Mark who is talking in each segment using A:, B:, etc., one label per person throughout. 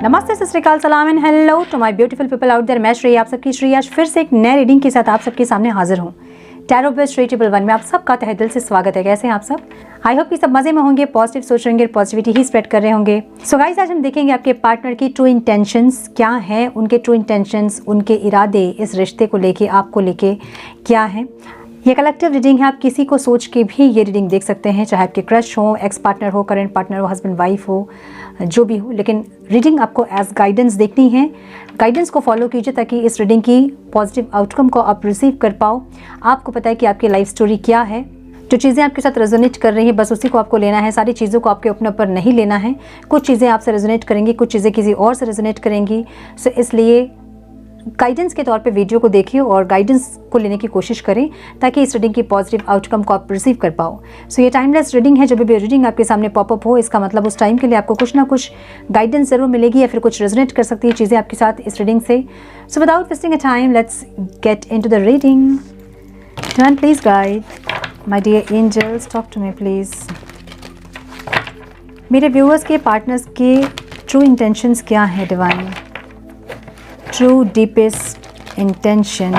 A: नमस्ते, सत श्री अकाल, सलाम and hello to my beautiful people out there. मैं श्रेया, आप सबकी श्रेया आज फिर से एक नए रीडिंग के साथ आप सबके सामने हाजिर हूँ। टैरो बेस्ट रीडेबल वन में आप सबका तहे दिल से स्वागत है। कैसे हैं आप सब? आई होप कि सब मजे में होंगे, पॉजिटिव सोच रहे होंगे, पॉजिटिविटी ही स्प्रेड कर रहे होंगे। सो गाइस, आज हम देखेंगे आपके पार्टनर की ट्रू इंटेंशंस क्या हैं, उनके ट्रू इंटेंशंस, उनके इरादे इस रिश्ते को लेके, आपको लेके क्या हैं। ये कलेक्टिव रीडिंग है, आप किसी को सोच के भी ये रीडिंग देख सकते हैं, चाहे आपके क्रश हो, एक्स पार्टनर हो, करंट पार्टनर हो, हस्बैंड वाइफ हो, जो भी हो, लेकिन रीडिंग आपको एज गाइडेंस देखनी है। गाइडेंस को फॉलो कीजिए ताकि इस रीडिंग की पॉजिटिव आउटकम को आप रिसीव कर पाओ। आपको पता है कि आपकी लाइफ स्टोरी क्या है, जो चीज़ें आपके साथ रेजोनेट कर रही हैं बस उसी को आपको लेना है। सारी चीज़ों को आपके अपने ऊपर नहीं लेना है। कुछ चीज़ें आपसे रेजोनेट करेंगी, कुछ चीज़ें किसी और से रेजोनेट करेंगी। सो इसलिए गाइडेंस के तौर पे वीडियो को देखिए और गाइडेंस को लेने की कोशिश करें ताकि इस रीडिंग की पॉजिटिव आउटकम को आप रिसीव कर पाओ। सो ये टाइमलेस रीडिंग है। जब भी रीडिंग आपके सामने पॉपअप हो, इसका मतलब उस टाइम के लिए आपको कुछ ना कुछ गाइडेंस जरूर मिलेगी या फिर कुछ रेजोनेट कर सकती है चीज़ें आपके साथ इस रीडिंग से। So without wasting a time, let's get into the reading. Divine please guide my dear angels, talk to me please. मेरे व्यूअर्स के, पार्टनर्स के ट्रू इंटेंशंस क्या है डिवाइन? ट्रू डीपेस्ट इंटेंशन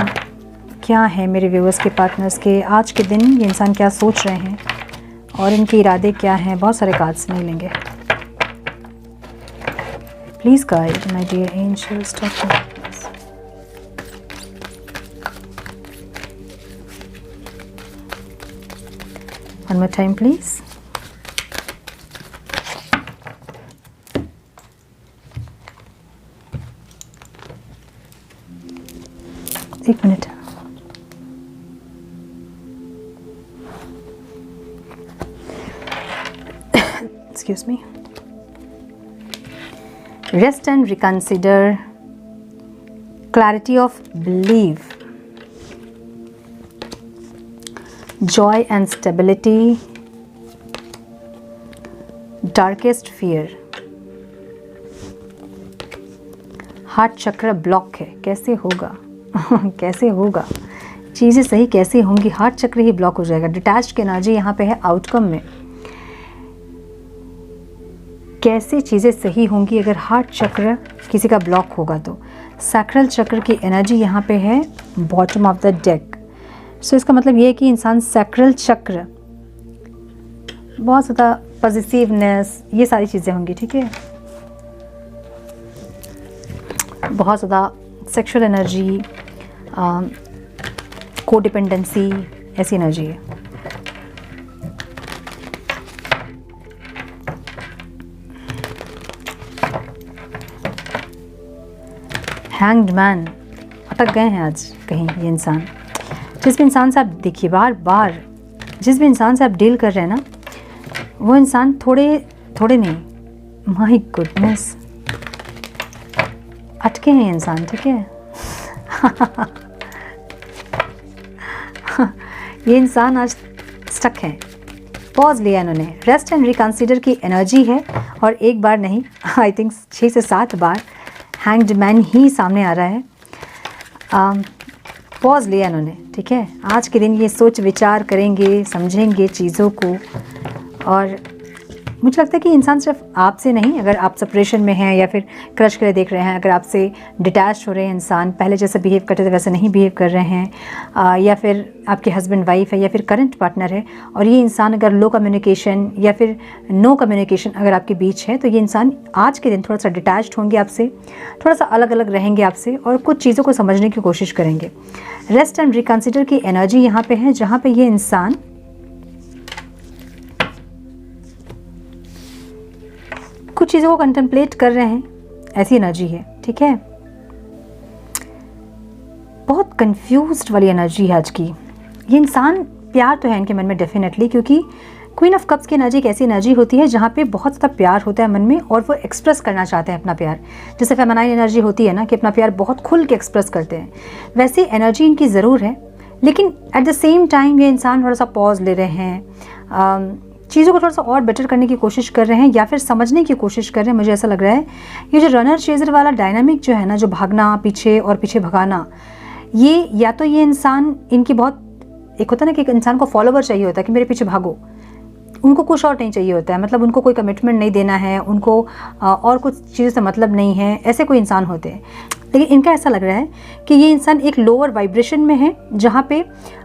A: क्या है मेरे व्यूअर्स के, पार्टनर्स के? आज के दिन ये इंसान क्या सोच रहे हैं और इनके इरादे क्या हैं? बहुत सारे कार्ड्स नहीं लेंगे। Please guide my dear angels, talk to me. One more time please. एक minute. Excuse me. Rest and reconsider. Clarity of belief. Joy and stability. Darkest fear. Heart चक्र ब्लॉक है, कैसे होगा? कैसे होगा? चीज़ें सही कैसे होंगी? हार्ट चक्र ही ब्लॉक हो जाएगा। डिटैच्ड की एनर्जी यहाँ पे है आउटकम में। कैसे चीज़ें सही होंगी अगर हार्ट चक्र किसी का ब्लॉक होगा तो? सैक्रल चक्र की एनर्जी यहाँ पे है बॉटम ऑफ द डेक। सो इसका मतलब ये है कि इंसान सैक्रल चक्र, बहुत ज़्यादा पॉजिटिवनेस, ये सारी चीज़ें होंगी, ठीक है? बहुत ज़्यादा सेक्सुअल एनर्जी, कोडिपेंडेंसी, ऐसी एनर्जी है। हैंग्ड मैन, अटक गए हैं आज कहीं ये इंसान। जिस भी इंसान से आप देखिए, बार बार जिस भी इंसान से आप डील कर रहे हैं ना, वो इंसान थोड़े थोड़े नहीं, माय गुडनेस, अटके हैं इंसान, ठीक है? ये इंसान आज स्टक है। पॉज लिया इन्होंने। रेस्ट एंड रिकंसिडर की एनर्जी है और एक बार नहीं, आई थिंक 6 से 7 बार हैंग्ड मैन ही सामने आ रहा है। पॉज लिया इन्होंने, ठीक है? आज के दिन ये सोच विचार करेंगे, समझेंगे चीज़ों को। और मुझे लगता है कि इंसान सिर्फ आपसे नहीं, अगर आप सेपरेशन में हैं या फिर क्रश के लिए देख रहे हैं, अगर आपसे डिटैच हो रहे हैं इंसान, पहले जैसे बिहेव करते थे वैसे नहीं बिहेव कर रहे हैं, या फिर आपके हस्बैंड वाइफ है या फिर करंट पार्टनर है, और ये इंसान अगर लो कम्युनिकेशन या फिर नो कम्युनिकेशन अगर आपके बीच है, तो ये इंसान आज के दिन थोड़ा सा डिटैच्ड होंगे आपसे, थोड़ा सा अलग अलग रहेंगे आपसे और कुछ चीज़ों को समझने की कोशिश करेंगे। रेस्ट एंड रिकंसिडर की एनर्जी यहाँ पे है, जहाँ पे ये इंसान कुछ चीज़ों को कंटेम्पलेट कर रहे हैं, ऐसी एनर्जी है, ठीक है? बहुत कंफ्यूज्ड वाली एनर्जी है आज की। ये इंसान, प्यार तो है इनके मन में डेफिनेटली, क्योंकि क्वीन ऑफ कप्स की एनर्जी एक ऐसी एनर्जी होती है जहाँ पे बहुत ज़्यादा प्यार होता है मन में और वो एक्सप्रेस करना चाहते हैं अपना प्यार। जैसे फेमिनाइन एनर्जी होती है ना कि अपना प्यार बहुत खुल के एक्सप्रेस करते हैं, वैसे एनर्जी इनकी ज़रूर है। लेकिन एट द सेम टाइम ये इंसान थोड़ा सा पॉज ले रहे हैं, चीज़ों को थोड़ा सा और बेटर करने की कोशिश कर रहे हैं या फिर समझने की कोशिश कर रहे हैं। मुझे ऐसा लग रहा है ये जो रनर चेजर वाला डायनामिक जो है ना, जो भागना पीछे और पीछे भगाना, ये या तो ये इंसान, इनकी बहुत, एक होता है ना कि एक इंसान को फॉलोवर चाहिए होता है कि मेरे पीछे भागो, उनको कुछ और नहीं चाहिए होता है, मतलब उनको कोई कमिटमेंट नहीं देना है, उनको और कुछ चीज़ों से मतलब नहीं है, ऐसे कोई इंसान होते हैं। लेकिन इनका ऐसा लग रहा है कि ये इंसान एक लोअर वाइब्रेशन में है, जहाँ पे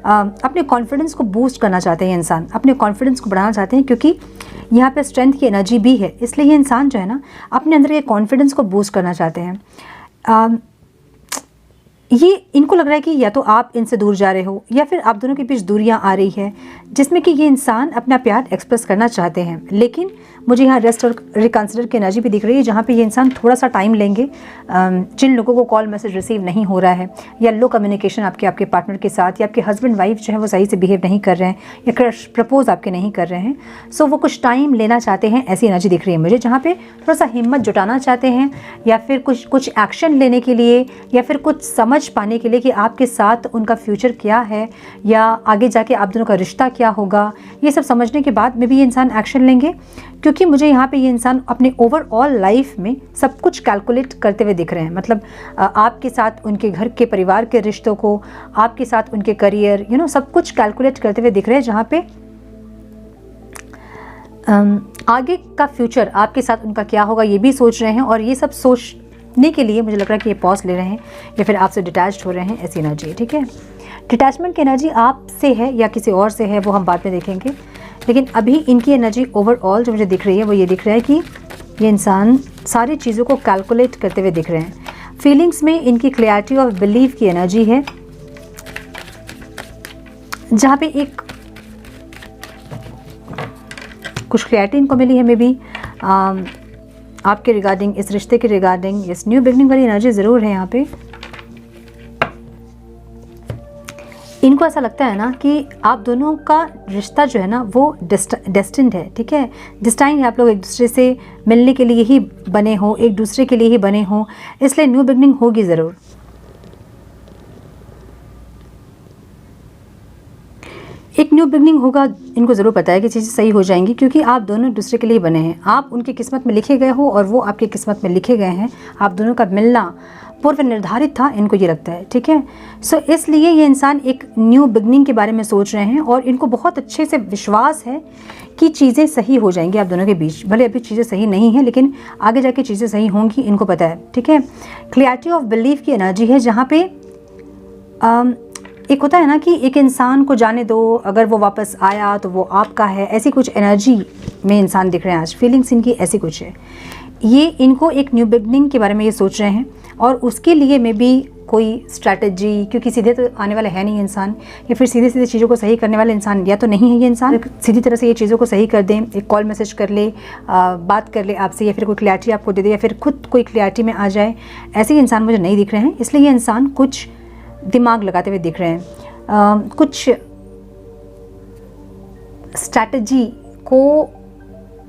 A: अपने कॉन्फिडेंस को बूस्ट करना चाहते हैं, इंसान अपने कॉन्फिडेंस को बढ़ाना चाहते हैं, क्योंकि यहाँ पे स्ट्रेंथ की एनर्जी भी है। इसलिए ये इंसान जो है ना अपने अंदर के कॉन्फिडेंस को बूस्ट करना चाहते हैं। ये इनको लग रहा है कि या तो आप इनसे दूर जा रहे हो या फिर आप दोनों के बीच दूरियां आ रही है, जिसमें कि ये इंसान अपना प्यार एक्सप्रेस करना चाहते हैं। लेकिन मुझे यहाँ रेस्ट और रिकंसिडर की एनर्जी भी दिख रही है, जहाँ पे ये इंसान थोड़ा सा टाइम लेंगे। जिन लोगों को कॉल मैसेज रिसीव नहीं हो रहा है या लो कम्युनिकेशन आपके पार्टनर के साथ, या आपके हस्बैंड वाइफ जो है वो सही से बिहेव नहीं कर रहे हैं या प्रपोज आपके नहीं कर रहे हैं, सो वो कुछ टाइम लेना चाहते हैं, ऐसी एनर्जी दिख रही है मुझे। जहाँ पे थोड़ा सा हिम्मत जुटाना चाहते हैं, या फिर कुछ एक्शन लेने के लिए, या फिर कुछ समझ पाने के लिए कि आपके साथ उनका फ्यूचर क्या है या आगे जाके आप दोनों का रिश्ता क्या होगा। ये सब समझने के बाद में भी ये इंसान एक्शन लेंगे, क्योंकि मुझे यहाँ पे ये इंसान अपने ओवरऑल लाइफ में सब कुछ कैलकुलेट करते हुए दिख रहे हैं। मतलब आपके साथ उनके घर के परिवार के रिश्तों को, आपके साथ उनके करियर, सब कुछ कैलकुलेट करते हुए दिख रहे हैं, जहाँ पे आगे का फ्यूचर आपके साथ उनका क्या होगा ये भी सोच रहे हैं। और ये सब सोचने के लिए मुझे लग रहा है कि ये पॉज ले रहे हैं या फिर आपसे डिटैच्ड हो रहे हैं, ऐसी एनर्जी है। ठीक है, डिटैचमेंट की एनर्जी आपसे है या किसी और से है वो हम बाद में देखेंगे, लेकिन अभी इनकी एनर्जी ओवरऑल जो मुझे दिख रही है वो ये दिख रहा है कि ये इंसान सारी चीज़ों को कैलकुलेट करते हुए दिख रहे हैं। फीलिंग्स में इनकी क्लैरिटी ऑफ बिलीफ की एनर्जी है, जहाँ पे एक कुछ क्लैरिटी इनको मिली है, मे बी आपके रिगार्डिंग, इस रिश्ते के रिगार्डिंग, इस न्यू बिगनिंग वाली एनर्जी ज़रूर है यहाँ पे। इनको ऐसा लगता है ना कि आप दोनों का रिश्ता जो है ना वो डेस्टिन्ड है। ठीक है, डेस्टाइन है, आप लोग एक दूसरे से मिलने के लिए ही बने हो, एक दूसरे के लिए ही बने हो, इसलिए न्यू बिगनिंग होगी ज़रूर। एक न्यू बिगनिंग होगा, इनको ज़रूर पता है कि चीज़ें सही हो जाएंगी, क्योंकि आप दोनों दूसरे के लिए बने हैं। आप उनकी किस्मत में लिखे गए हो और वो आपकी किस्मत में लिखे गए हैं। आप दोनों का मिलना पूर्व निर्धारित था, इनको ये लगता है। ठीक है, सो इसलिए ये इंसान एक न्यू बिगनिंग के बारे में सोच रहे हैं और इनको बहुत अच्छे से विश्वास है कि चीज़ें सही हो जाएंगी आप दोनों के बीच। भले अभी चीज़ें सही नहीं हैं, लेकिन आगे जाके चीज़ें सही होंगी, इनको पता है। ठीक है, क्लैरिटी ऑफ बिलीफ की एनर्जी है, जहाँ पे एक होता है ना कि एक इंसान को जाने दो, अगर वो वापस आया तो वो आपका है, ऐसी कुछ एनर्जी में इंसान दिख रहे हैं आज। फीलिंग्स इनकी ऐसी कुछ है। ये इनको एक न्यू बिगनिंग के बारे में ये सोच रहे हैं, और उसके लिए में भी कोई स्ट्रैटेजी, क्योंकि सीधे तो आने वाला है नहीं इंसान, या फिर सीधे सीधे चीज़ों को सही करने वाला इंसान या तो नहीं है ये इंसान। सीधी तरह से ये चीज़ों को सही कर दें, एक कॉल मैसेज कर ले, बात कर ले आपसे, या फिर कोई क्लैरिटी आपको दे दे, या फिर खुद कोई क्लैरिटी में आ जाए, ऐसे ही इंसान मुझे नहीं दिख रहे हैं। इसलिए ये इंसान कुछ दिमाग लगाते हुए दिख रहे हैं, कुछ स्ट्रैटेजी को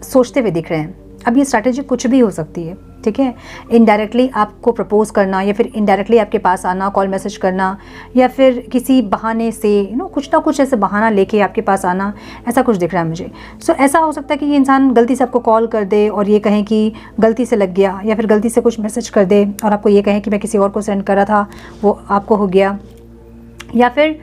A: सोचते हुए दिख रहे हैं। अब ये स्ट्रैटेजी कुछ भी हो सकती है। ठीक है, इनडायरेक्टली आपको प्रपोज करना, या फिर इनडायरेक्टली आपके पास आना, कॉल मैसेज करना, या फिर किसी बहाने से कुछ ना कुछ ऐसे बहाना लेके आपके पास आना, ऐसा कुछ दिख रहा है मुझे। सो ऐसा हो सकता है कि ये इंसान गलती से आपको कॉल कर दे और ये कहें कि गलती से लग गया, या फिर गलती से कुछ मैसेज कर दे और आपको ये कहें कि मैं किसी और को सेंड कर रहा था, वो आपको हो गया, या फिर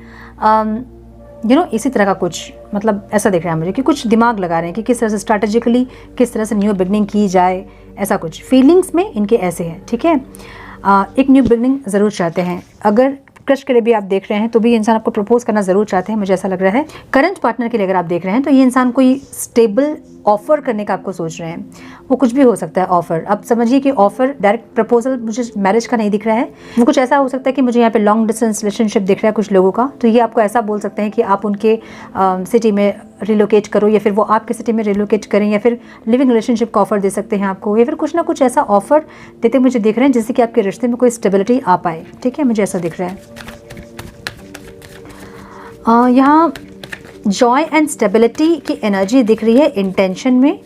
A: इसी तरह का कुछ, मतलब ऐसा दिख रहा है मुझे कि कुछ दिमाग लगा रहे हैं कि किस तरह से स्ट्रैटेजिकली किस तरह से न्यू बिगनिंग की जाए, ऐसा कुछ फीलिंग्स में इनके ऐसे हैं। ठीक है, एक न्यू बिगनिंग ज़रूर चाहते हैं। अगर क्रश के लिए भी आप देख रहे हैं तो भी इंसान आपको प्रपोज करना ज़रूर चाहते हैं, मुझे ऐसा लग रहा है। करंट पार्टनर के लिए अगर आप देख रहे हैं तो ये इंसान कोई स्टेबल ऑफ़र करने का आपको सोच रहे हैं। वो कुछ भी हो सकता है ऑफ़र। अब समझिए कि ऑफ़र, डायरेक्ट प्रपोजल मुझे मैरिज का नहीं दिख रहा है। वो कुछ ऐसा हो सकता है कि मुझे यहाँ पे लॉन्ग डिस्टेंस रिलेशनशिप दिख रहा है कुछ लोगों का, तो ये आपको ऐसा बोल सकते हैं कि आप उनके सिटी में रिलोकेट करो, या फिर वो आपके सिटी में रिलोकेट करें, या फिर लिविंग रिलेशनशिप का ऑफ़र दे सकते हैं आपको, या फिर कुछ ना कुछ ऐसा ऑफ़र देते मुझे दिख रहे हैं जिससे कि आपके रिश्ते में कोई स्टेबिलिटी आ पाए। ठीक है, मुझे ऐसा दिख रहा है। यहाँ जॉय एंड स्टेबिलिटी की एनर्जी दिख रही है इंटेंशन में,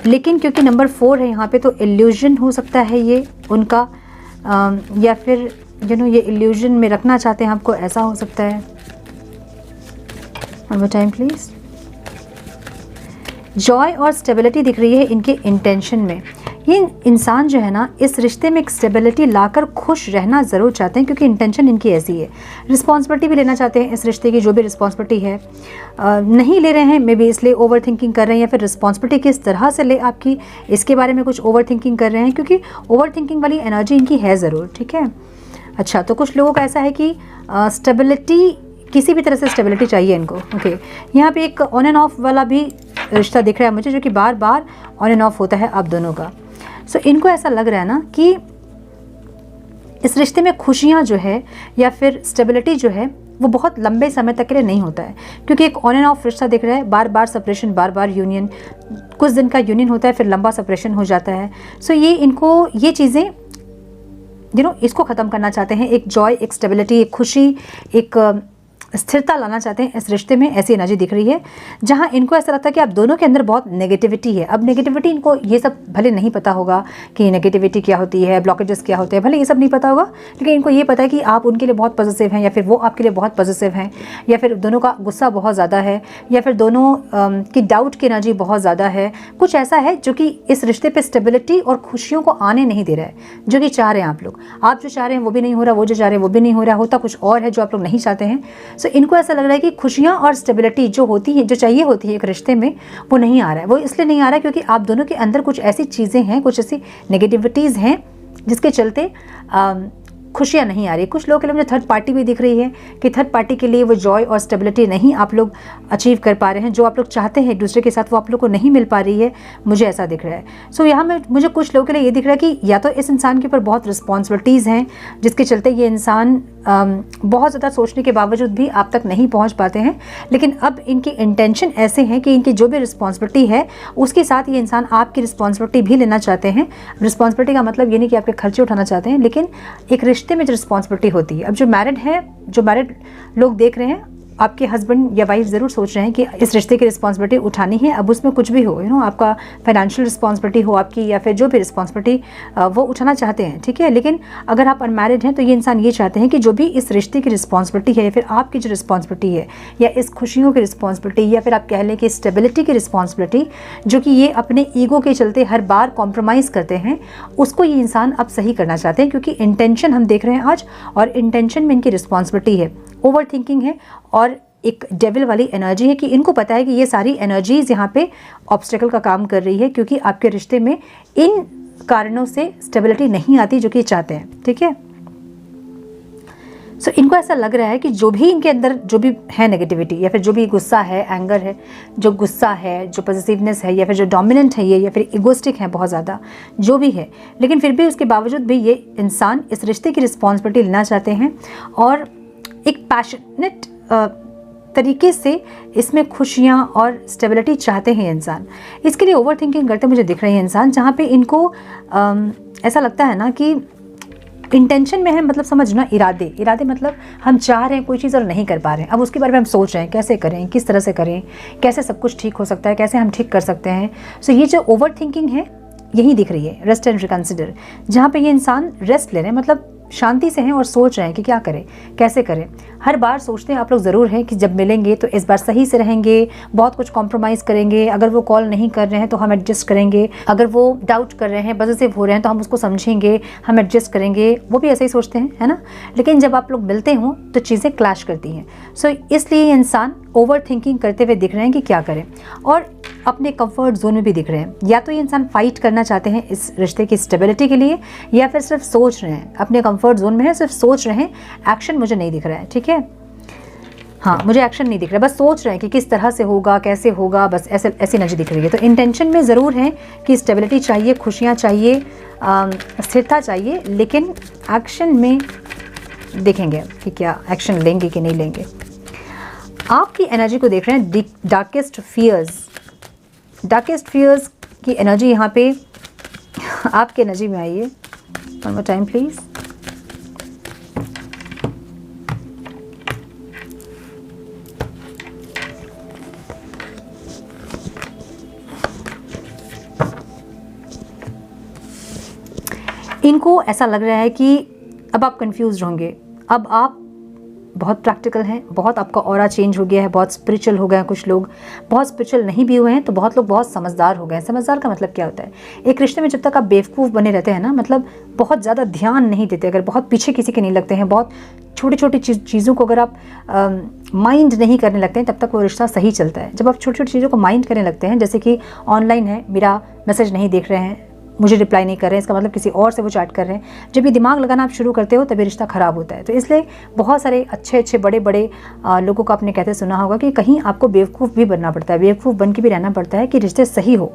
A: लेकिन क्योंकि नंबर 4 है यहाँ पे तो इल्यूजन हो सकता है ये उनका, या फिर ये इल्यूजन में रखना चाहते हैं आपको, ऐसा हो सकता है। One more time please. Joy और स्टेबिलिटी दिख रही है इनके इंटेंशन में। ये इंसान जो है ना इस रिश्ते में एक स्टेबिलिटी लाकर खुश रहना ज़रूर चाहते हैं, क्योंकि इंटेंशन इनकी ऐसी है। रिस्पॉन्सिबिलिटी भी लेना चाहते हैं इस रिश्ते की, जो भी रिस्पॉन्सिबिलिटी है नहीं ले रहे हैं, मे बी इसलिए ओवर थिंकिंग कर रहे हैं, या फिर रिस्पॉन्सिबिलिटी किस तरह से ले आपकी, इसके बारे में कुछ ओवर थिंकिंग कर रहे हैं, क्योंकि ओवर थिंकिंग वाली एनर्जी इनकी है ज़रूर। ठीक है, अच्छा, तो कुछ लोगों का ऐसा है कि स्टेबिलिटी, किसी भी तरह से स्टेबिलिटी चाहिए इनको। ओके, यहाँ पे एक ऑन एंड ऑफ वाला भी रिश्ता दिख रहा है मुझे, जो कि बार बार ऑन एंड ऑफ होता है आप दोनों का। सो इनको ऐसा लग रहा है ना कि इस रिश्ते में खुशियाँ जो है या फिर स्टेबिलिटी जो है वो बहुत लंबे समय तक के लिए नहीं होता है, क्योंकि एक ऑन एंड ऑफ रिश्ता दिख रहा है, बार बार सेपरेशन, बार बार यूनियन, कुछ दिन का यूनियन होता है फिर लंबा सेपरेशन हो जाता है। सो ये इनको ये चीज़ें इसको ख़त्म करना चाहते हैं। एक जॉय, एक स्टेबिलिटी, एक खुशी, एक स्थिरता लाना चाहते हैं इस रिश्ते में। ऐसी एनर्जी दिख रही है जहां इनको ऐसा लगता है कि आप दोनों के अंदर बहुत नेगेटिविटी है। अब नेगेटिविटी इनको ये सब भले नहीं पता होगा कि नेगेटिविटी क्या होती है, ब्लॉकेजेस क्या होते हैं, भले ये सब नहीं पता होगा, लेकिन इनको ये पता है कि आप उनके लिए बहुत पॉजिटिव हैं, या फिर वो आपके लिए बहुत पॉजिटिव हैं, या फिर दोनों का गुस्सा बहुत ज़्यादा है, या फिर दोनों की डाउट की एनर्जी बहुत ज़्यादा है। कुछ ऐसा है जो कि इस रिश्ते पर स्टेबिलिटी और खुशियों को आने नहीं दे रहा है, जो कि चाह रहे हैं आप लोग। आप जो चाह रहे हैं वो भी नहीं हो रहा, वो जो चाह रहे हैं वो भी नहीं हो रहा, होता कुछ और है जो आप लोग नहीं चाहते हैं। सो इनको ऐसा लग रहा है कि खुशियां और स्टेबिलिटी जो होती है, जो चाहिए होती है एक रिश्ते में, वो नहीं आ रहा है। वो इसलिए नहीं आ रहा है क्योंकि आप दोनों के अंदर कुछ ऐसी चीज़ें हैं, कुछ ऐसी नेगेटिविटीज़ हैं जिसके चलते खुशियाँ नहीं आ रही। कुछ लोगों के लिए मुझे थर्ड पार्टी भी दिख रही है कि थर्ड पार्टी के लिए वो जॉय और स्टेबिलिटी नहीं आप लोग अचीव कर पा रहे हैं। जो आप लोग चाहते हैं एक दूसरे के साथ, वो आप लोग को नहीं मिल पा रही है, मुझे ऐसा दिख रहा है। सो यहाँ में मुझे कुछ लोगों के लिए ये दिख रहा है कि या तो इस इंसान के ऊपर बहुत रिस्पॉन्सिबिलिटीज़ हैं जिसके चलते ये इंसान बहुत ज़्यादा सोचने के बावजूद भी आप तक नहीं पहुँच पाते हैं, लेकिन अब इनकी इंटेंशन ऐसे हैं कि इनकी जो भी रिस्पॉन्सिबिलिटी है उसके साथ ये इंसान आपकी रिस्पॉन्सिबिलिटी भी लेना चाहते हैं। रिस्पॉन्सिबिलिटी का मतलब ये नहीं कि आपके खर्चे उठाना चाहते हैं, लेकिन एक रिश्ते में जो रिस्पॉन्सिबिलिटी होती है। अब जो मैरिड है, जो मैरिड लोग देख रहे हैं, आपके हस्बैंड या वाइफ ज़रूर सोच रहे हैं कि इस रिश्ते की रिस्पॉन्सिबिलिटी उठानी है। अब उसमें कुछ भी हो, आपका फाइनेंशियल रिस्पॉन्सिबिलिटी हो आपकी, या फिर जो भी रिस्पॉन्सिबिलिटी वो उठाना चाहते हैं। ठीक है, लेकिन अगर आप अनमैरिड हैं तो ये इंसान ये चाहते हैं कि जो भी इस रिश्ते की रिस्पॉन्सिबिलिटी है, या फिर आपकी जो रिस्पॉन्सिबिलिटी है, या इस खुशियों की रिस्पॉन्सिबिलिटी, या फिर आप कह लें कि स्टेबिलिटी की रिस्पॉन्सिबिलिटी, जो कि ये अपने ईगो के चलते हर बार कॉम्प्रोमाइज़ करते हैं, उसको ये इंसान अब सही करना चाहते हैं। क्योंकि इंटेंशन हम देख रहे हैं आज, और इंटेंशन में इनकी रिस्पॉन्सिबिलिटी है, ओवर थिंकिंग है, और एक डेविल वाली एनर्जी है कि इनको पता है कि ये सारी एनर्जीज यहाँ पे ऑब्स्टेकल का काम कर रही है, क्योंकि आपके रिश्ते में इन कारणों से स्टेबिलिटी नहीं आती जो कि चाहते हैं। ठीक है, सो इनको ऐसा लग रहा है कि जो भी इनके अंदर जो भी है नेगेटिविटी, या फिर जो भी गुस्सा है, एंगर है, जो गुस्सा है, जो पॉजिटिवनेस है, या फिर जो डोमिनेंट है ये, या फिर इगोस्टिक है बहुत ज़्यादा, जो भी है, लेकिन फिर भी उसके बावजूद भी ये इंसान इस रिश्ते की रिस्पॉन्सिबिलिटी लेना चाहते हैं, और एक पैशनेट तरीके से इसमें खुशियाँ और स्टेबिलिटी चाहते हैं इंसान। इसके लिए ओवर थिंकिंग करते मुझे दिख रहे हैं इंसान, जहाँ पे इनको ऐसा लगता है ना कि इंटेंशन में है, मतलब समझना, इरादे मतलब हम चाह रहे हैं कोई चीज़ और नहीं कर पा रहे हैं। अब उसके बारे में हम सोच रहे हैं कैसे करें, किस तरह से करें, कैसे सब कुछ ठीक हो सकता है, कैसे हम ठीक कर सकते हैं। सो ये जो ओवर थिंकिंग है यही दिख रही है, रेस्ट एंड रिकंसिडर, जहाँ पे ये इंसान रेस्ट ले रहे हैं, मतलब शांति से हैं और सोच रहे हैं कि क्या करें, कैसे करें। हर बार सोचते हैं आप लोग ज़रूर हैं कि जब मिलेंगे तो इस बार सही से रहेंगे, बहुत कुछ कॉम्प्रोमाइज़ करेंगे, अगर वो कॉल नहीं कर रहे हैं तो हम एडजस्ट करेंगे, अगर वो डाउट कर रहे हैं, पॉजिटिव हो रहे हैं तो हम उसको समझेंगे, हम एडजस्ट करेंगे। वो भी ऐसे ही सोचते हैं, है ना। लेकिन जब आप लोग मिलते हो तो चीज़ें क्लैश करती हैं। सो इसलिए इंसान ओवर थिंकिंग करते हुए दिख रहे हैं कि क्या करें, और अपने कंफर्ट जोन में भी दिख रहे हैं। या तो ये इंसान फाइट करना चाहते हैं इस रिश्ते की स्टेबिलिटी के लिए, या फिर सिर्फ सोच रहे हैं, अपने कंफर्ट जोन में है, सिर्फ सोच रहे हैं। एक्शन मुझे नहीं दिख रहा है। ठीक है, हाँ, मुझे एक्शन नहीं दिख रहा, बस सोच रहे हैं कि किस तरह से होगा, कैसे होगा, बस ऐसी एनर्जी दिख रही है। तो इंटेंशन में ज़रूर है कि स्टेबिलिटी चाहिए, खुशियाँ चाहिए, स्थिरता चाहिए, लेकिन एक्शन में देखेंगे कि क्या एक्शन लेंगे कि नहीं लेंगे। आपकी एनर्जी को देख रहे हैं, डार्केस्ट फियर्स की एनर्जी यहाँ पे आपकी एनर्जी में आई है। One more time please. इनको ऐसा लग रहा है कि अब आप कंफ्यूज होंगे, अब आप बहुत प्रैक्टिकल हैं, बहुत आपका ऑरा चेंज हो गया है, बहुत स्पिरिचुअल हो गए हैं कुछ लोग, बहुत स्पिरिचुअल नहीं भी हुए हैं, तो बहुत लोग बहुत समझदार हो गए हैं। समझदार का मतलब क्या होता है? एक रिश्ते में जब तक आप बेवकूफ़ बने रहते हैं ना, मतलब बहुत ज़्यादा ध्यान नहीं देते, अगर बहुत पीछे किसी के नहीं लगते हैं, बहुत छोटी छोटी चीज़ों को अगर आप माइंड नहीं करने लगते हैं, तब तक वो रिश्ता सही चलता है। जब आप छोटी छोटी चीज़ों को माइंड करने लगते हैं, जैसे कि ऑनलाइन है, मेरा मैसेज नहीं देख रहे हैं, मुझे रिप्लाई नहीं कर रहे हैं, इसका मतलब किसी और से वो चैट कर रहे हैं, जब ये दिमाग लगाना आप शुरू करते हो तभी रिश्ता ख़राब होता है। तो इसलिए बहुत सारे अच्छे अच्छे बड़े बड़े लोगों को आपने कहते सुना होगा कि कहीं आपको बेवकूफ़ भी बनना पड़ता है, बेवकूफ़ बन के भी रहना पड़ता है कि रिश्ते सही हो।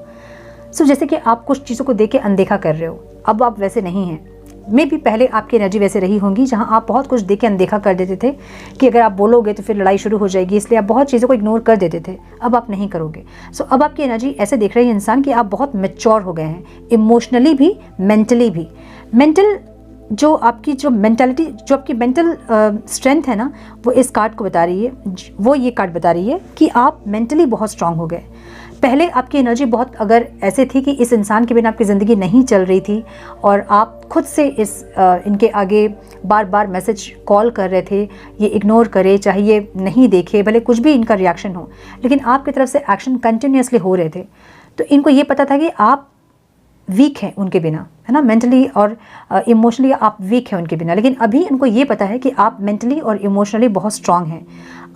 A: सो जैसे कि आप कुछ चीज़ों को देख के अनदेखा कर रहे हो, अब आप वैसे नहीं हैं। मे भी पहले आपकी एनर्जी वैसे रही होंगी जहां आप बहुत कुछ देख के अनदेखा कर देते थे कि अगर आप बोलोगे तो फिर लड़ाई शुरू हो जाएगी, इसलिए आप बहुत चीज़ों को इग्नोर कर देते थे। अब आप नहीं करोगे। सो अब आपकी एनर्जी ऐसे देख रही है इंसान कि आप बहुत मैच्योर हो गए हैं, इमोशनली भी, मेंटली भी। मेंटल जो आपकी मेंटालिटी, जो आपकी मेंटल स्ट्रेंथ है ना, वो इस कार्ड को बता रही है, वो ये कार्ड बता रही है कि आप मेंटली बहुत स्ट्रांग हो गए। पहले आपकी एनर्जी बहुत अगर ऐसे थी कि इस इंसान के बिना आपकी ज़िंदगी नहीं चल रही थी और आप खुद से इनके आगे बार बार मैसेज कॉल कर रहे थे, ये इग्नोर करे, चाहे ये नहीं देखे, भले कुछ भी इनका रिएक्शन हो, लेकिन आपकी तरफ से एक्शन कंटिन्यूसली हो रहे थे। तो इनको ये पता था कि आप वीक हैं उनके बिना, है ना, मेंटली और इमोशनली आप वीक हैं उनके बिना। लेकिन अभी इनको ये पता है कि आप मेंटली और इमोशनली बहुत स्ट्रांग हैं।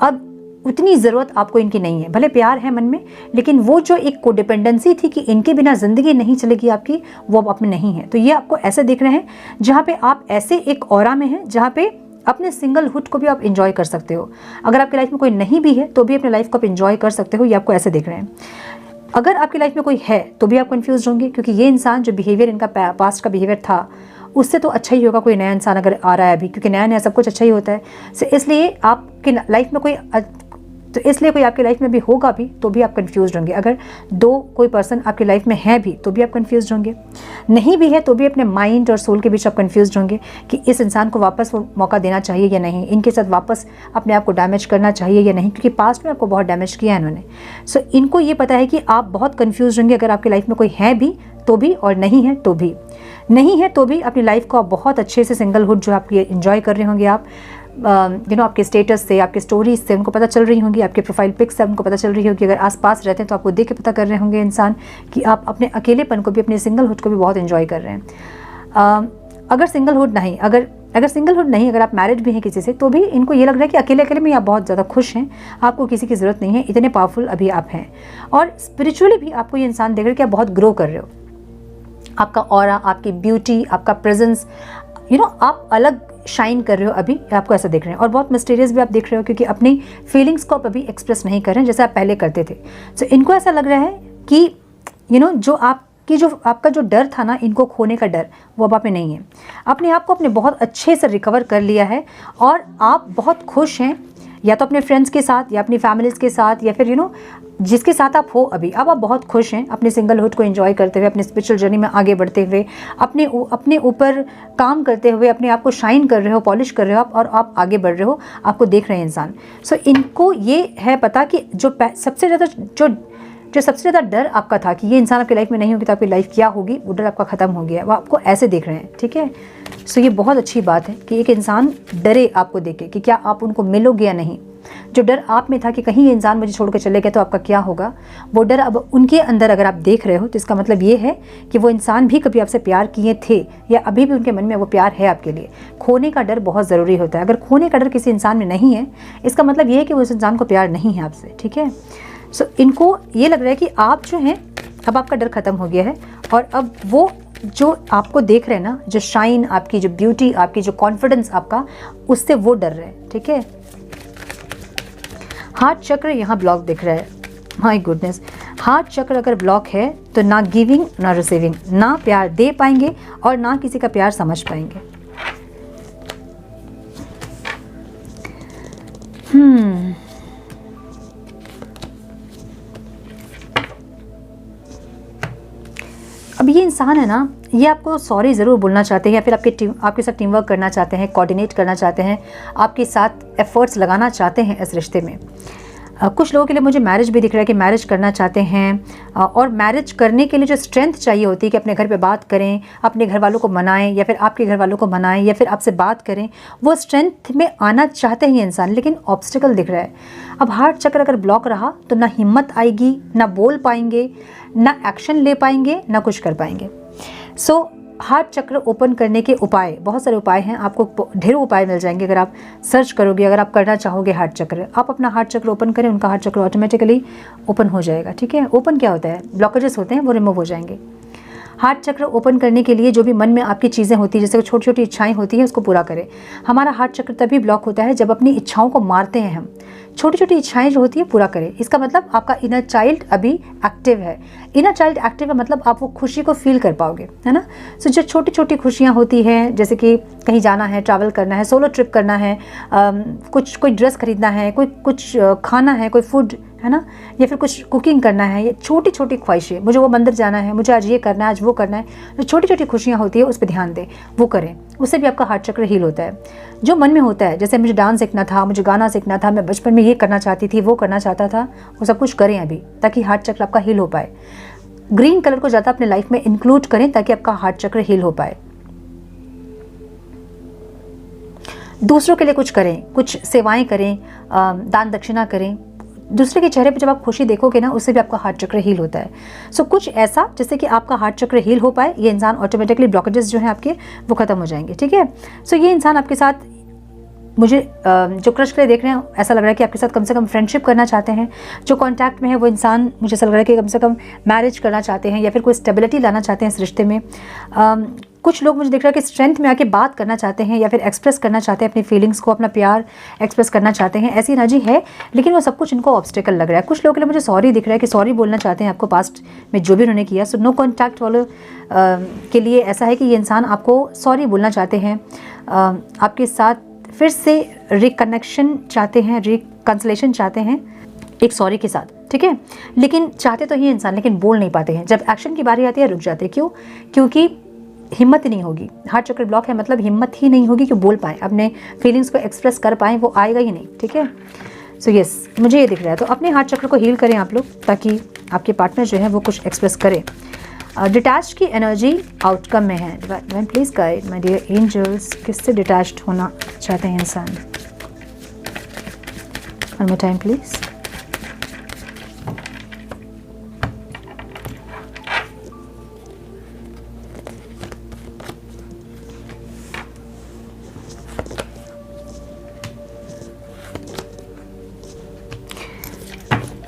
A: अब उतनी ज़रूरत आपको इनकी नहीं है, भले प्यार है मन में, लेकिन वो जो एक कोडिपेंडेंसी थी कि इनके बिना ज़िंदगी नहीं चलेगी आपकी, वो अब आप में नहीं है। तो ये आपको ऐसे देख रहे हैं जहाँ पे आप ऐसे एक ऑरा में हैं जहाँ पे अपने सिंगलहुड को भी आप इंजॉय कर सकते हो। अगर आपकी लाइफ में कोई नहीं भी है तो भी अपने लाइफ को आप इंजॉय कर सकते हो, ये आपको ऐसे देख रहे हैं। अगर आपकी लाइफ में कोई है तो भी आप कंफ्यूज होंगे, क्योंकि ये इंसान जो बिहेवियर इनका पास्ट का बिहेवियर था उससे तो अच्छा ही होगा कोई नया इंसान अगर आ रहा है अभी, क्योंकि नया नया सब कुछ अच्छा ही होता है। सो इसलिए आपकी लाइफ में कोई आपकी लाइफ में भी होगा भी तो भी आप कंफ्यूज होंगे। अगर कोई पर्सन आपकी लाइफ में है भी तो भी आप कंफ्यूज होंगे, नहीं भी है तो भी अपने माइंड और सोल के बीच आप कंफ्यूज होंगे कि इस इंसान को वापस वो मौका देना चाहिए या नहीं, इनके साथ वापस अपने आप को डैमेज करना चाहिए या नहीं, क्योंकि पास्ट में आपको बहुत डैमेज किया है इन्होंने। सो इनको ये पता है कि आप बहुत कंफ्यूज होंगे अगर आपकी लाइफ में कोई है भी तो भी, और नहीं है तो भी। नहीं है तो भी अपनी लाइफ को आप बहुत अच्छे से सिंगलहुड जो आपकी एंजॉय कर रहे होंगे आप, आपके स्टेटस से, आपके स्टोरीज से उनको पता चल रही होंगी, आपके प्रोफाइल पिक्स से उनको पता चल रही होगी। अगर आसपास रहते हैं तो आपको देख के पता कर रहे होंगे इंसान कि आप अपने अकेलेपन को भी, अपने सिंगलहुड को भी बहुत एंजॉय कर रहे हैं। अगर सिंगलहुड नहीं, अगर आप मैरिड भी हैं किसी से, तो भी इनको ये लग रहा है कि अकेले अकेले में आप बहुत ज़्यादा खुश हैं, आपको किसी की ज़रूरत नहीं है, इतने पावरफुल अभी आप हैं। और स्पिरिचुअली भी आपको ये इंसान देख रहे हैं कि आप बहुत ग्रो कर रहे हो। आपका ऑरा, आपकी ब्यूटी, आपका प्रेजेंस, आप अलग शाइन कर रहे हो अभी, आपको ऐसा देख रहे हैं। और बहुत मिस्टीरियस भी आप देख रहे हो, क्योंकि अपनी फीलिंग्स को आप अभी एक्सप्रेस नहीं कर रहे हैं जैसे आप पहले करते थे। सो इनको ऐसा लग रहा है कि जो आपका जो डर था ना, इनको खोने का डर, वो अब आप में नहीं है। अपने आप को आपने बहुत अच्छे से रिकवर कर लिया है और आप बहुत खुश हैं, या तो अपने फ्रेंड्स के साथ या अपनी फैमिलीज़ के साथ, या फिर जिसके साथ आप हो अभी, अब आप बहुत खुश हैं अपने सिंगलहुड को एंजॉय करते हुए, अपने स्पिरिचुअल जर्नी में आगे बढ़ते हुए, अपने ऊपर काम करते हुए, अपने आप को शाइन कर रहे हो, पॉलिश कर रहे हो आप, और आप आगे बढ़ रहे हो, आपको देख रहे हैं इंसान। सो इनको ये है पता कि जो सबसे ज़्यादा डर आपका था कि ये इंसान आपकी लाइफ में नहीं होगी तो आपकी लाइफ क्या होगी, वो डर आपका ख़त्म हो गया है, वो आपको ऐसे देख रहे हैं। ठीक है, सो ये बहुत अच्छी बात है कि एक इंसान डरे आपको देख के कि क्या आप उनको मिलोगे या नहीं। जो डर आप में था कि कहीं ये इंसान मुझे छोड़ कर चले गए तो आपका क्या होगा, वो डर अब उनके अंदर अगर आप देख रहे हो तो इसका मतलब ये है कि वो इंसान भी कभी आपसे प्यार किए थे या अभी भी उनके मन में वो प्यार है आपके लिए। खोने का डर बहुत ज़रूरी होता है। अगर खोने का डर किसी इंसान में नहीं है, इसका मतलब ये है कि वो उस इंसान को प्यार नहीं है आपसे। ठीक है, सो इनको ये लग रहा है कि आप जो हैं, अब आपका डर ख़त्म हो गया है, और अब वो जो आपको देख रहे हैं ना, जो शाइन आपकी, जो ब्यूटी आपकी, जो कॉन्फिडेंस आपका, उससे वो डर रहे हैं। ठीक है, हार्ट चक्र यहाँ ब्लॉक दिख रहा है। माय गुडनेस, हार्ट चक्र अगर ब्लॉक है तो ना गिविंग ना रिसीविंग, ना प्यार दे पाएंगे और ना किसी का प्यार समझ पाएंगे। अब ये इंसान है ना, ये आपको सॉरी ज़रूर बोलना चाहते हैं, या फिर आपके साथ टीम वर्क करना चाहते हैं, कोऑर्डिनेट करना चाहते हैं, आपके साथ एफर्ट्स लगाना चाहते हैं इस रिश्ते में। कुछ लोगों के लिए मुझे मैरिज भी दिख रहा है कि मैरिज करना चाहते हैं और मैरिज करने के लिए जो स्ट्रेंथ चाहिए होती है कि अपने घर पे बात करें, अपने घर वालों को मनाएं या फिर आपके घर वालों को मनाएं या फिर आपसे बात करें, वो स्ट्रेंथ में आना चाहते हैं इंसान, लेकिन ऑब्स्टिकल दिख रहा है। अब हार्ट चक्र अगर ब्लॉक रहा तो ना हिम्मत आएगी, ना बोल पाएंगे, ना एक्शन ले पाएंगे, ना कुछ कर पाएंगे। सो हार्ट चक्र ओपन करने के उपाय, बहुत सारे उपाय हैं, आपको ढेरों उपाय मिल जाएंगे अगर आप सर्च करोगे। अगर आप करना चाहोगे हार्ट चक्र, आप अपना हार्ट चक्र ओपन करें, उनका हार्ट चक्र ऑटोमेटिकली ओपन हो जाएगा। ठीक है, ओपन क्या होता है, ब्लॉकेजेस होते हैं वो रिमूव हो जाएंगे। हार्ट चक्र ओपन करने के लिए जो भी मन में आपकी चीज़ें होती हैं, जैसे छोटी छोटी इच्छाएं होती हैं, उसको पूरा करें। हमारा हार्ट चक्र तभी ब्लॉक होता है जब अपनी इच्छाओं को मारते हैं हम। छोटी छोटी इच्छाएं जो होती है पूरा करें। इसका मतलब आपका इनर चाइल्ड अभी एक्टिव है। इनर चाइल्ड एक्टिव है मतलब आप वो खुशी को फील कर पाओगे, है ना। सो जो छोटी छोटी खुशियाँ होती हैं, जैसे कि कहीं जाना है, ट्रैवल करना है, सोलो ट्रिप करना है, कोई ड्रेस खरीदना है, कुछ खाना है, कोई फूड, है ना, या फिर कुछ कुकिंग करना है, ये छोटी छोटी ख्वाहिशें, मुझे वो मंदिर जाना है, मुझे आज ये करना है, आज वो करना है, जो छोटी छोटी खुशियाँ होती है उस पर ध्यान दें, वो करें। उससे भी आपका हार्ट चक्र हील होता है। जो मन में होता है, जैसे मुझे डांस सीखना था, मुझे गाना सीखना था, मैं बचपन में ये करना चाहती थी, वो करना चाहता था, वो सब कुछ करें अभी, ताकि हार्ट चक्र आपका हील हो पाए। ग्रीन कलर को ज़्यादा अपने लाइफ में इंक्लूड करें ताकि आपका हार्ट चक्र हील हो पाए। दूसरों के लिए कुछ करें, कुछ सेवाएं करें, दान दक्षिणा करें। दूसरे के चेहरे पर जब आप खुशी देखोगे ना, उससे भी आपका हार्ट चक्र हील होता है। सो कुछ ऐसा जिससे कि आपका हार्ट चक्र हील हो पाए, ये इंसान ऑटोमेटिकली ब्लॉकेजेस जो हैं आपके वो खत्म हो जाएंगे। ठीक है, सो ये इंसान आपके साथ, मुझे जो क्रश के लिए देख रहे हैं, ऐसा लग रहा है कि आपके साथ कम से कम फ्रेंडशिप करना चाहते हैं। जो कांटेक्ट में है वो इंसान, मुझे ऐसा लग रहा है कि कम से कम मैरिज करना चाहते हैं या फिर कोई स्टेबिलिटी लाना चाहते हैं इस रिश्ते में। कुछ लोग मुझे दिख रहा है कि स्ट्रेंथ में आके बात करना चाहते हैं या फिर एक्सप्रेस करना चाहते हैं अपनी फीलिंग्स को, अपना प्यार एक्सप्रेस करना चाहते हैं, ऐसी एनर्जी है। लेकिन वो सब कुछ इनको ऑब्स्टिकल लग रहा है। कुछ लोगों के लिए मुझे सॉरी दिख रहा है कि सॉरी बोलना चाहते हैं आपको पास्ट में जो भी उन्होंने किया। सो नो कॉन्टैक्ट वालों के लिए ऐसा है कि ये इंसान आपको सॉरी बोलना चाहते हैं, आपके साथ फिर से रिकनेक्शन चाहते हैं, रिकंसलेशन चाहते हैं एक सॉरी के साथ। ठीक है, लेकिन चाहते तो ये इंसान, लेकिन बोल नहीं पाते हैं। जब एक्शन की बारी आती है रुक जाते हैं। क्यों? क्योंकि हिम्मत ही नहीं होगी। हार्ट चक्र ब्लॉक है मतलब हिम्मत ही नहीं होगी कि बोल पाएँ, अपने फीलिंग्स को एक्सप्रेस कर पाएँ, वो आएगा ही नहीं। ठीक है, सो यस, मुझे ये दिख रहा है। तो अपने हार्ट चक्र को हील करें आप लोग, ताकि आपके पार्टनर जो है वो कुछ एक्सप्रेस करें। डिटैच की एनर्जी आउटकम में है। Divine please guide my dear angels, किससे डिटैच्ड होना चाहते हैं इंसान? One more time please.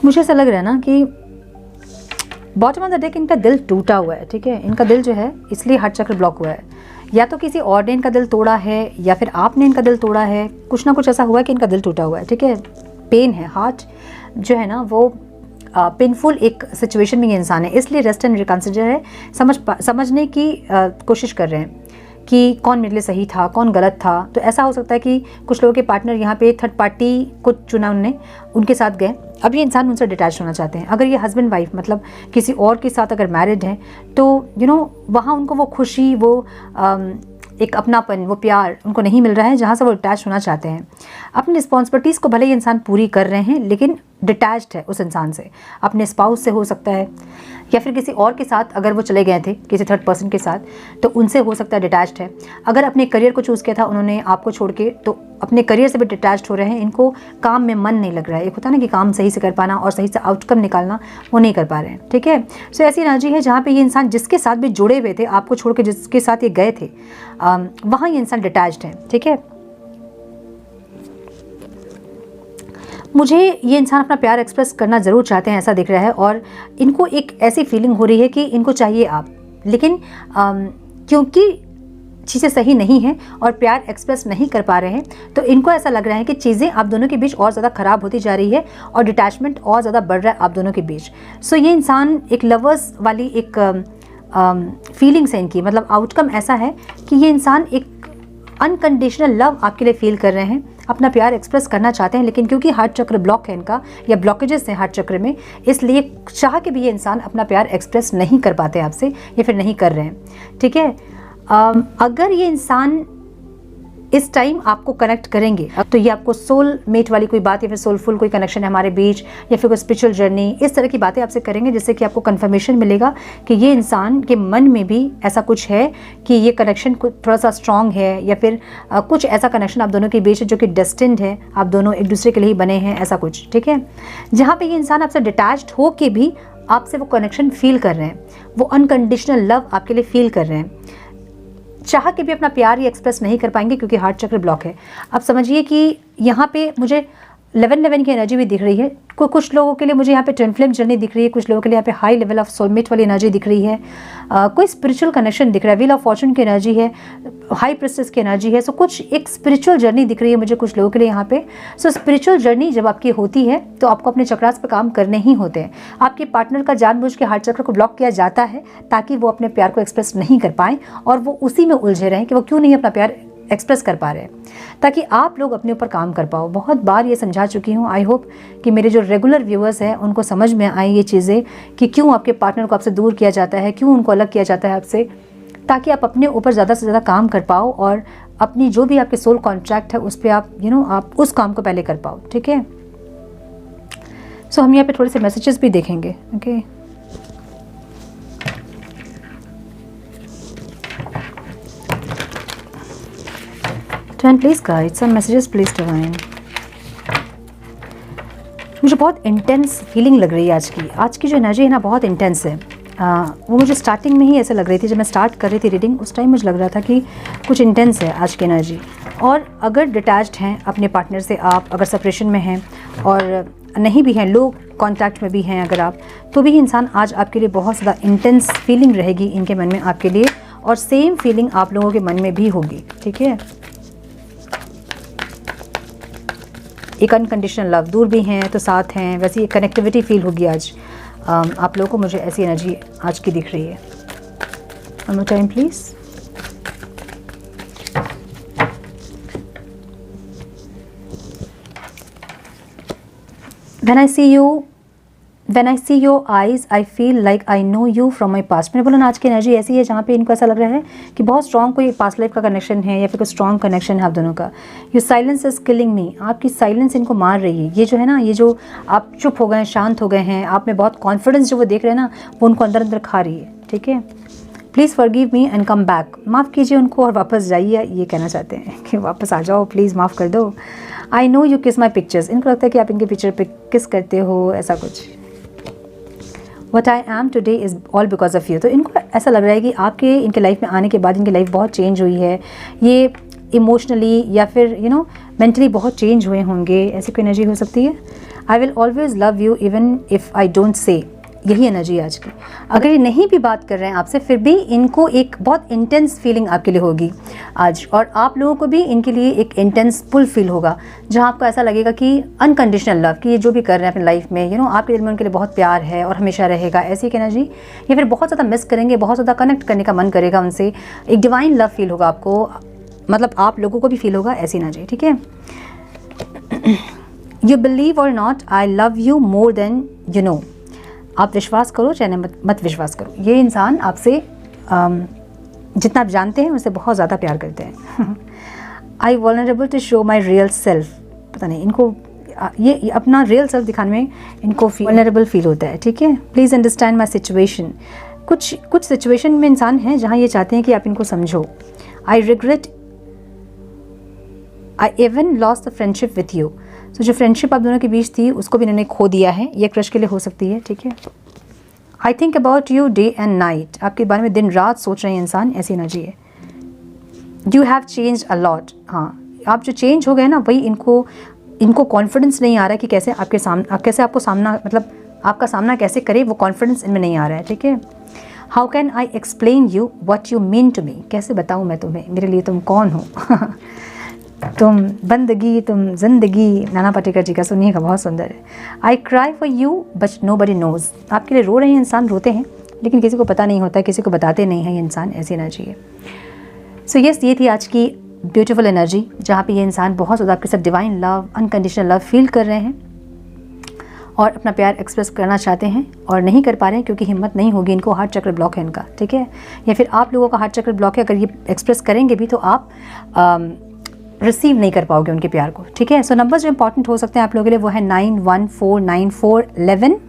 A: मुझे ऐसा लग रहा है ना कि बॉटम ऑफ द डेक इनका दिल टूटा हुआ है। ठीक है, इनका दिल जो है इसलिए हार्ट चक्र ब्लॉक हुआ है। या तो किसी और ने इनका दिल तोड़ा है या फिर आपने इनका दिल तोड़ा है। कुछ ना कुछ ऐसा हुआ है कि इनका दिल टूटा हुआ है। ठीक है, पेन है, हार्ट जो है ना वो पेनफुल एक सिचुएशन में ये इंसान है, इसलिए रेस्ट एंड रिकंसिडर है। समझने की कोशिश कर रहे हैं कि कौन मेरे लिए सही था, कौन गलत था। तो ऐसा हो सकता है कि कुछ लोगों के पार्टनर यहाँ पे थर्ड पार्टी को चुना उनने, उनके साथ गए। अब ये इंसान उनसे डिटैच होना चाहते हैं। अगर ये हस्बैंड वाइफ मतलब किसी और के साथ अगर मैरिड हैं तो वहाँ उनको वो खुशी, वो एक अपनापन, वो प्यार उनको नहीं मिल रहा है जहाँ से वो डिटैच होना चाहते हैं। अपनी रिस्पॉन्सिबिलिटीज़ को भले ही इंसान पूरी कर रहे हैं लेकिन डिटैच्ड है उस इंसान से। अपने स्पाउस से हो सकता है या फिर किसी और के साथ अगर वो चले गए थे, किसी थर्ड पर्सन के साथ, तो उनसे हो सकता है डिटैच्ड है। अगर अपने करियर को चूज़ किया था उन्होंने आपको छोड़ के, तो अपने करियर से भी डिटैच्ड हो रहे हैं। इनको काम में मन नहीं लग रहा है। एक होता है ना कि काम सही से कर पाना और सही से आउटकम निकालना, वो नहीं कर पा रहे हैं। ठीक है, सो ऐसी एनर्जी है जहाँ पे ये इंसान जिसके साथ भी जुड़े हुए थे, आपको छोड़ के जिसके साथ ये गए थे, वहाँ ये इंसान डिटैच्ड है। ठीक है, मुझे ये इंसान अपना प्यार एक्सप्रेस करना ज़रूर चाहते हैं, ऐसा दिख रहा है। और इनको एक ऐसी फीलिंग हो रही है कि इनको चाहिए आप, लेकिन क्योंकि चीज़ें सही नहीं हैं और प्यार एक्सप्रेस नहीं कर पा रहे हैं, तो इनको ऐसा लग रहा है कि चीज़ें आप दोनों के बीच और ज़्यादा ख़राब होती जा रही है और डिटैचमेंट और ज़्यादा बढ़ रहा है आप दोनों के बीच। सो ये इंसान एक लवर्स वाली एक फीलिंग्स है इनकी, मतलब आउटकम ऐसा है कि ये इंसान एक अनकंडीशनल लव आपके लिए फील कर रहे हैं, अपना प्यार एक्सप्रेस करना चाहते हैं, लेकिन क्योंकि हार्ट चक्र ब्लॉक है इनका या ब्लॉकेजेस हैं हार्ट चक्र में, इसलिए चाह के भी ये इंसान अपना प्यार एक्सप्रेस नहीं कर पाते आपसे या फिर नहीं कर रहे हैं। ठीक है, अगर ये इंसान इस टाइम आपको कनेक्ट करेंगे। तो ये आपको सोल मेट वाली कोई बात या फिर सोलफुल कोई कनेक्शन है हमारे बीच, या फिर कोई स्पिरिचुअल जर्नी, इस तरह की बातें आपसे करेंगे जिससे कि आपको कंफर्मेशन मिलेगा कि ये इंसान के मन में भी ऐसा कुछ है कि ये कनेक्शन थोड़ा सा स्ट्रांग है, या फिर कुछ ऐसा कनेक्शन आप दोनों के बीच है जो कि डेस्टिन्ड है, आप दोनों एक दूसरे के लिए ही बने हैं, ऐसा कुछ। ठीक है, जहाँ पे ये इंसान आपसे डिटैच्ड हो के भी आपसे वो कनेक्शन फील कर रहे हैं, वो अनकंडीशनल लव आपके लिए फील कर रहे हैं। चाह के भी अपना प्यार ये एक्सप्रेस नहीं कर पाएंगे क्योंकि हार्ट चक्र ब्लॉक है। अब समझिए कि यहाँ पे मुझे 11 की एनर्जी भी दिख रही है। कुछ लोगों के लिए मुझे यहाँ पे ट्विन फ्लेम जर्नी दिख रही है, कुछ लोगों के लिए यहाँ पे हाई लेवल ऑफ सोलमेट वाली एनर्जी दिख रही है, कोई स्पिरिचुअल कनेक्शन दिख रहा है, व्हील ऑफ फॉर्चून की एनर्जी है, हाई प्रिस्टेस की एनर्जी है। सो कुछ एक स्पिरिचुअल जर्नी दिख रही है मुझे कुछ लोगों के लिए यहाँ पे। सो स्पिरिचुअल जर्नी जब आपकी होती है तो आपको अपने चक्रास पे काम करने ही होते हैं। आपके पार्टनर का जानबूझ के हार्ट चक्र को ब्लॉक किया जाता है ताकि वो अपने प्यार को एक्सप्रेस नहीं कर पाएँ और वो उसी में उलझे रहें कि वो क्यों नहीं अपना प्यार एक्सप्रेस कर पा रहे हैं, ताकि आप लोग अपने ऊपर काम कर पाओ। बहुत बार ये समझा चुकी हूँ। आई होप कि मेरे जो रेगुलर व्यूअर्स हैं उनको समझ में आए ये चीज़ें कि क्यों आपके पार्टनर को आपसे दूर किया जाता है, क्यों उनको अलग किया जाता है आपसे, ताकि आप अपने ऊपर ज़्यादा से ज़्यादा काम कर पाओ और अपनी जो भी आपके सोल कॉन्ट्रैक्ट है उस पर आप आप उस काम को पहले कर पाओ। ठीक है, सो हम यहाँ पे थोड़े से मैसेजेस भी देखेंगे। Okay, Divine, please guide some messages, please Divine। मुझे बहुत इंटेंस फीलिंग लग रही है आज की जो एनर्जी है ना, बहुत इंटेंस है। वो मुझे स्टार्टिंग में ही ऐसे लग रही थी, जब मैं स्टार्ट कर रही थी रीडिंग उस टाइम मुझे लग रहा था कि कुछ इंटेंस है आज की एनर्जी। और अगर डिटैच्ड हैं अपने पार्टनर से, आप अगर सेपरेशन में हैं और नहीं भी हैं, लोग कॉन्टैक्ट में भी हैं अगर आप, तो भी इंसान आज आपके लिए बहुत ज़्यादा इंटेंस फीलिंग रहेगी इनके मन में आपके लिए, और सेम फीलिंग आप लोगों के मन में भी होगी। ठीक है, एक अनकंडीशनल लव, दूर भी हैं तो साथ हैं, वैसी एक कनेक्टिविटी फील होगी आज आप लोगों को। मुझे ऐसी एनर्जी आज की दिख रही है। One more time please. When I see your eyes, I feel like I know you from my past। मैंने बोला ना आज की एनर्जी ऐसी है जहाँ पे इनको ऐसा लग रहा है कि बहुत स्ट्रॉन्ग कोई पास्ट लाइफ का कनेक्शन है या फिर कोई स्ट्रॉन्ग कनेक्शन है आप दोनों का। Your silence is killing me। आपकी साइलेंस इनको मार रही है। ये जो है ना, ये जो आप चुप हो गए हैं, शांत हो गए हैं, आप में बहुत कॉन्फिडेंस जो वो देख रहे हैं ना, वो उनको अंदर अंदर खा रही है। ठीक है, please forgive me and come back. माफ़ कीजिए उनको और वापस जाइए, ये कहना चाहते हैं कि वापस आ जाओ, प्लीज़ माफ़ कर दो। आई नो यू किस माई पिक्चर्स। इनको लगता है कि आप इनके पिक्चर पे किस करते हो, ऐसा कुछ। What I am today is all because of you। तो इनको ऐसा लग रहा है कि आपके इनके लाइफ में आने के बाद इनकी लाइफ बहुत चेंज हुई है, ये इमोशनली या फिर मेंटली बहुत चेंज हुए होंगे, ऐसी कोई एनर्जी हो सकती है। I will always love you even if I don't say. यही एनर्जी आज की। अगर ये नहीं भी बात कर रहे हैं आपसे, फिर भी इनको एक बहुत इंटेंस फीलिंग आपके लिए होगी आज, और आप लोगों को भी इनके लिए एक इंटेंस पुल फील होगा, जहां आपको ऐसा लगेगा कि अनकंडीशनल लव, कि ये जो भी कर रहे हैं अपनी लाइफ में आपके दिल में उनके लिए बहुत प्यार है और हमेशा रहेगा, ऐसी एक एनर्जी। या फिर बहुत ज़्यादा मिस करेंगे, बहुत ज़्यादा कनेक्ट करने का मन करेगा उनसे, एक डिवाइन लव फील होगा आपको, मतलब आप लोगों को भी फील होगा, ऐसी एनर्जी। ठीक है, यू बिलीव और not, I love you more than you know. आप विश्वास करो चाहे मत विश्वास करो, ये इंसान आपसे जितना आप जानते हैं उससे बहुत ज़्यादा प्यार करते हैं। I vulnerable to show my real self. पता नहीं इनको ये अपना रियल सेल्फ दिखाने में इनको वल्नरेबल फील होता है। ठीक है, प्लीज़ अंडरस्टैंड माई सिचुएशन। कुछ सिचुएशन में इंसान हैं जहाँ ये चाहते हैं कि आप इनको समझो। I regret I even lost the friendship with you. तो जो फ्रेंडशिप आप दोनों के बीच थी उसको भी इन्होंने खो दिया है, ये क्रश के लिए हो सकती है। ठीक है, I think about you day and night. आपके बारे में दिन रात सोच रहे हैं इंसान, ऐसी एनर्जी है। You have change a lot. हाँ, आप जो चेंज हो गए ना, वही इनको कॉन्फिडेंस नहीं आ रहा है कि कैसे आपको सामना, मतलब आपका सामना कैसे करे, वो कॉन्फिडेंस इनमें नहीं आ रहा है। ठीक है, how can I explain you what you mean to me. कैसे बताऊँ मैं तुम्हें, मेरे लिए तुम कौन हो। तुम बंदगी, तुम जिंदगी, नाना पाटेकर जी का सुनिएगा, बहुत सुंदर है। I cry for you but nobody knows. आपके लिए रो रहे हैं इंसान, रोते हैं लेकिन किसी को पता नहीं होता, किसी को बताते नहीं हैं ये इंसान, ऐसी एनर्जी है। सो यस, ये थी आज की ब्यूटीफुल एनर्जी, जहाँ पे ये इंसान बहुत ज़्यादा आपके साथ divine love, unconditional love feel कर रहे हैं और अपना प्यार एक्सप्रेस करना चाहते हैं और नहीं कर पा रहे हैं क्योंकि हिम्मत नहीं होगी, इनको हार्ट चक्र ब्लॉक है इनका। ठीक है, या फिर आप लोगों का हार्ट चक्र ब्लॉक है, अगर ये एक्सप्रेस करेंगे भी तो आप रिसीव नहीं कर पाओगे उनके प्यार को, ठीक है। सो नंबर्स जो इंपॉर्टेंट हो सकते हैं आप लोगों के लिए वो है 9, 1, 4, 9, 4, 11।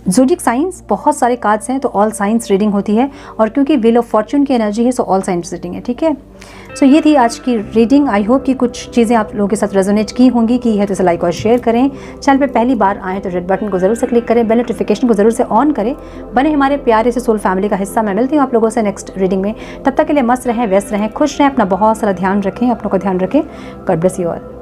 A: ज़ोडिएक साइंस बहुत सारे कार्ड्स हैं तो ऑल साइंस रीडिंग होती है, और क्योंकि व्हील ऑफ फॉर्च्यून की एनर्जी है सो ऑल साइंस रीडिंग है, ठीक है। सो ये थी आज की रीडिंग। आई होप कि कुछ चीज़ें आप लोगों के साथ रेजोनेट की होंगी, की है तो इसे लाइक और शेयर करें। चैनल पे पहली बार आएँ तो रेड बटन को जरूर से क्लिक करें, बेल नोटिफिकेशन को जरूर से ऑन करें, बने हमारे प्यारे से सोल फैमिली का हिस्सा। मैं मिलती हूँ आप लोगों से नेक्स्ट रीडिंग में, तब तक के लिए मस्त रहें, व्यस्त रहें, खुश रहें, अपना बहुत सारा ध्यान रखें, अपनों का ध्यान रखें। God bless you all.